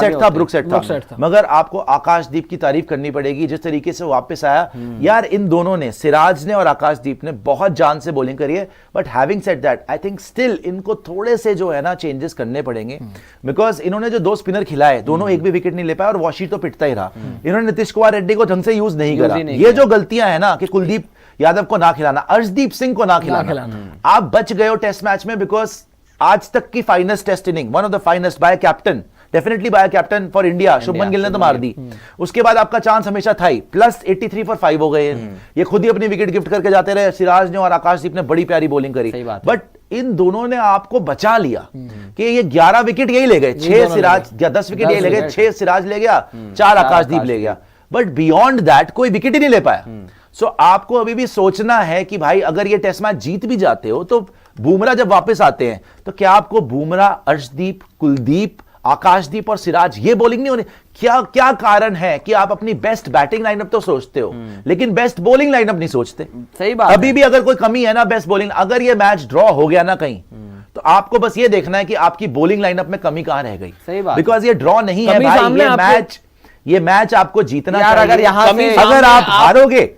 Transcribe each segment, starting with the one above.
Set था, book set था, मगर आपको आकाशदीप की तारीफ करनी पड़ेगी जिस तरीके से वापस आया। यार इन दोनों ने, सिराज ने और आकाशदीप ने बहुत जान से बॉलिंग करी है, but having said that I think still इनको थोड़े से जो है ना चेंजेस करने पड़ेंगे, बिकॉज इन्होंने जो 2 स्पिनर खिलाए दोनों एक भी विकेट नहीं ले पाए और वॉशी तो पिटता ही रहा। इन्होंने नीतीश कुमार रेड्डी को ढंग से यूज नहीं करा। ये जो गलतियां है ना कि कुलदीप यादव को ना खिलाना, अर्शदीप सिंह को ना खिलाना, आप बच गए हो टेस्ट मैच में, बिकॉज आज तक की finest test inning, one of the finest by captain, definitely by captain for India, Shubman Gill ने तो मार दी। उसके बाद आपका चांस हमेशा था ही, प्लस 83 फॉर 5 हो गए। ये खुद ही अपनी विकेट गिफ्ट करके जाते रहे। सिराज ने और आकाशदीप ने बड़ी प्यारी बॉलिंग करी, बट इन दोनों ने आपको बचा लिया कि ये 11 विकेट यही ले गए, 6 सिराज या 10 विकेट यही ले गए, 6 सिराज ले गया, 4 आकाशदीप ले गया, बट बियॉन्ड दैट कोई विकेट ही नहीं ले पाया। सो आपको अभी भी सोचना है कि भाई अगर ये टेस्ट मैच जीत भी जाते हो तो बुमराह जब वापस आते हैं तो क्या आपको बुमराह, अर्शदीप, कुलदीप, आकाशदीप और सिराज ये बॉलिंग नहीं होनी? क्या क्या कारण है कि आप अपनी बेस्ट बैटिंग लाइनअप तो सोचते हो लेकिन बेस्ट बॉलिंग लाइनअप नहीं सोचते? सही बात। अभी भी अगर कोई कमी है ना बेस्ट बॉलिंग, अगर ये मैच ड्रॉ हो गया ना कहीं तो आपको बस ये देखना है कि आपकी बॉलिंग लाइनअप में कमी कहां रह गई। सही बात, बिकॉज ये ड्रॉ नहीं है भाई, ये मैच आपको जीतना यार। अगर यहां से अगर आप हारोगे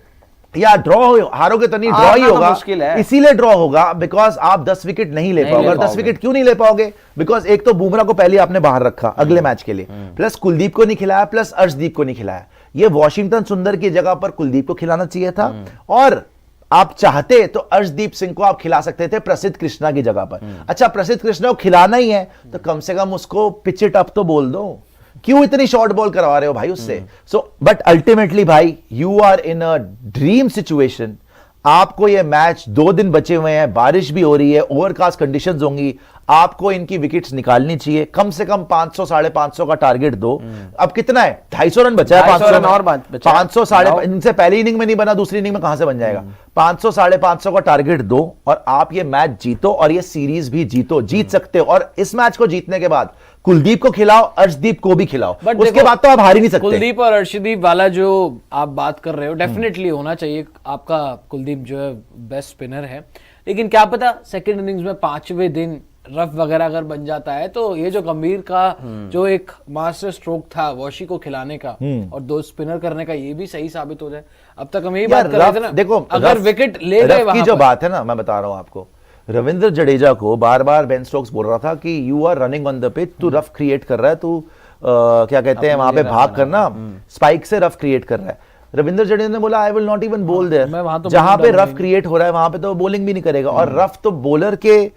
या ड्रॉ हारोगे तो नहीं, ड्रॉ ही होगा, इसीलिए ड्रॉ होगा बिकॉज आप 10 विकेट नहीं ले पाओगे। 10 विकेट क्यों नहीं ले पाओगे? बिकॉज एक तो बुमराह को पहले आपने बाहर रखा अगले मैच के लिए, प्लस कुलदीप को नहीं खिलाया, प्लस अर्शदीप को नहीं खिलाया। ये वॉशिंगटन सुंदर की जगह पर कुलदीप को खिलाना चाहिए था, और आप चाहते तो अर्शदीप सिंह को आप खिला सकते थे प्रसिद्ध कृष्णा की जगह पर। अच्छा, प्रसिद्ध कृष्णा को खिलाना ही है तो कम से कम उसको पिच इट अप तो बोल दो, क्यों इतनी शॉर्ट बॉल करवा रहे हो भाई उससे? सो बट अल्टीमेटली भाई you are in a dream situation. आपको ये मैच 2 दिन बचे हुए हैं, बारिश भी हो रही है, ओवरकास्ट कंडीशंस होंगी, आपको इनकी विकेट्स निकालनी चाहिए। कम से कम 500 साढ़े 500 का टारगेट दो। अब कितना है? 250 रन बचा है। 500 और 500 साढ़े, इनसे पहली इनिंग में नहीं बना, दूसरी इनिंग में कहां से बन जाएगा? 500 साढ़े 500 का टारगेट दो और आप ये मैच जीतो और ये सीरीज भी जीतो, जीत सकते हो। और इस मैच को जीतने के बाद कुलदीप को खिलाओ, अर्शदीप को भी खिलाओ, उसके बाद तो आप हार ही नहीं सकते। कुलदीप और अर्शदीप वाला जो आप बात कर रहे हो डेफिनेटली होना चाहिए। आपका कुलदीप जो है बेस्ट स्पिनर है, लेकिन क्या पता सेकंड इनिंग्स में 5वें दिन रफ वगैरह अगर बन जाता है तो ये जो गंभीर का जो एक मास्टर स्ट्रोक था वॉशी को खिलाने का और 2 स्पिनर करने का, ये भी सही साबित हो जाए। अब तक हम यही बात कर रहे थे ना, देखो अगर विकेट ले गए वहां की जो बात है ना, मैं बता रहा हूं आपको, रविंद्र जडेजा को बार बार बेन स्टोक्स बोल रहा था कि you are running on the pitch, तू रफ क्रिएट कर रहा है, तू क्या कहते हैं वहां पे भाग करना, स्पाइक से रफ क्रिएट कर रहा है। रविंद्र जडेजा ने बोला आई विल नॉट इवन बोल देयर, जहां पे रफ क्रिएट हो रहा है वहां पे तो बॉलिंग भी नहीं करेगा। और रफ तो बॉलर के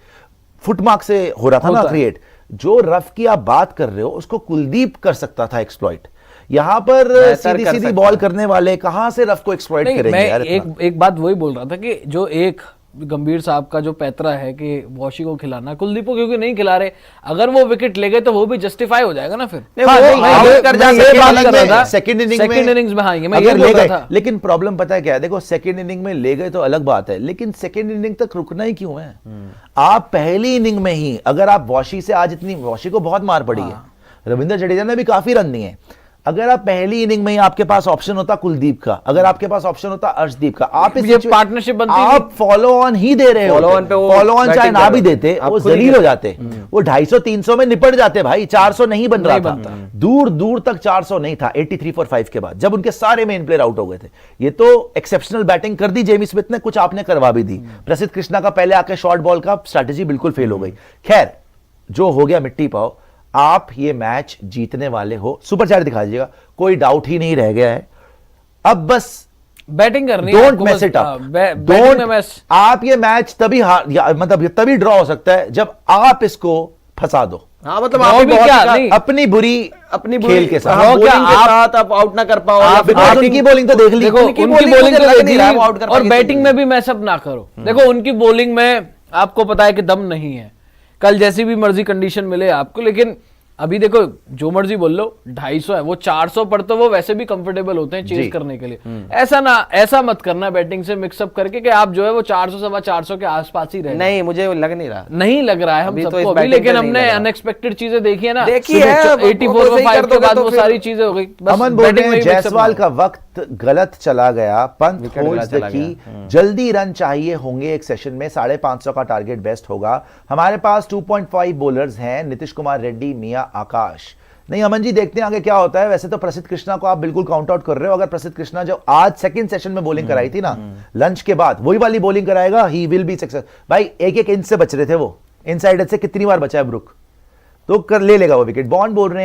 फुटमार्क से हो रहा था ना क्रिएट। जो रफ की आप बात कर रहे हो उसको कुलदीप कर सकता था एक्सप्लॉइट। यहां पर सीधी सीधी बॉल करने वाले कहां से रफ को एक्सप्लॉइट करेंगे? मैं एक बात वही बोल रहा था कि जो एक गंभीर साहब का जो पैतरा है कि वॉशी को खिलाना, कुलदीप को क्योंकि नहीं खिला रहे, अगर वो विकेट ले गए तो वो भी जस्टिफाई हो जाएगा ना फिर। सेकंड इनिंग्स में हाँ मैं ले गए, लेकिन प्रॉब्लम पता है क्या है? देखो सेकंड इनिंग में ले गए तो अलग बात है, लेकिन सेकंड इनिंग तक रुकना ही क्यों है? आप पहली इनिंग में ही अगर आप वॉशी से, आज इतनी वॉशी को बहुत मार पड़ी है, रविंद्र जडेजा ने भी काफी रन दिए, अगर आप पहली इनिंग में ही आपके पास ऑप्शन होता कुलदीप का, अगर आपके पास ऑप्शन होता अर्शदीप का, आप इस पार्टनरशिप बनती, आप फॉलो ऑन ही दे रहे हो। फॉलो ऑन चाहे ना भी देते वो जलील हो जाते, वो 250-300 में निपट जाते भाई। 400 नहीं बन रहा था, दूर दूर तक 400 नहीं था 83 फॉर 5 के बाद, जब उनके सारे मेन प्लेयर आउट हो गए थे। ये तो एक्सेप्शनल बैटिंग कर दी जेमी स्मिथ ने, कुछ आपने करवा भी दी। प्रसिद्ध कृष्णा का पहले आके शॉर्ट बॉल का स्ट्रैटेजी बिल्कुल फेल हो गई। खैर जो हो गया मिट्टी पाओ, आप ये मैच जीतने वाले हो। सुपर चैट दिखा दीजिएगा, कोई डाउट ही नहीं रह गया है। अब बस बैटिंग करनी, don't mess it up, don't. आप ये मैच तभी मतलब तभी ड्रॉ हो सकता है जब आप इसको फंसा दो। हाँ, मतलब आप भी क्या अपनी बुरी खेल के साथ आप आउट ना कर पाओ। उनकी बॉलिंग तो देख ली, उनकी बॉलिंग तो देख ली, और बैटिंग में भी मैसअप ना करो। देखो उनकी बॉलिंग में आपको पता है कि दम नहीं है, कल जैसी भी मर्जी कंडीशन मिले आपको, लेकिन अभी देखो जो मर्जी बोल लो 250 है, वो 400 पर तो वो वैसे भी कंफर्टेबल होते हैं चेज करने के लिए। ऐसा मत करना बैटिंग से मिक्सअप करके कि आप जो है वो 400 सवा 400 के आसपास ही रहे। नहीं, मुझे लग नहीं रहा, नहीं लग रहा है हम सबको अभी, लेकिन हमने अनएक्सपेक्टेड चीजें देखी है ना, देखी है 84 और 5 के बाद वो सारी चीजें हो गई। अमन बोल रहे हैं जायसवाल का वक्त गलत चला गया, पंत होल्ड्स द की, जल्दी रन चाहिए होंगे एक सेशन में, 550 का टारगेट बेस्ट होगा। हमारे पास 2.5 बॉलर्स हैं, नीतीश कुमार रेड्डी, मियां आकाश। नहीं अमन जी, देखते हैं आगे क्या होता है। वैसे तो प्रसिद्ध कृष्णा को आप बिल्कुल काउंट आउट कर रहे हो। अगर प्रसिद्ध कृष्णा जो आज सेकंड सेशन में बॉलिंग कराई थी ना, लंच के बाद वही वाली बॉलिंग कराएगा, ही विल बी सक्सेस। भाई एक एक इंच से बच रहे थे वो, इनसाइड से कितनी बार बचा है ब्रुक, तो कर ले लेगा वो विकेट। बॉन्ड बोल रहे हैं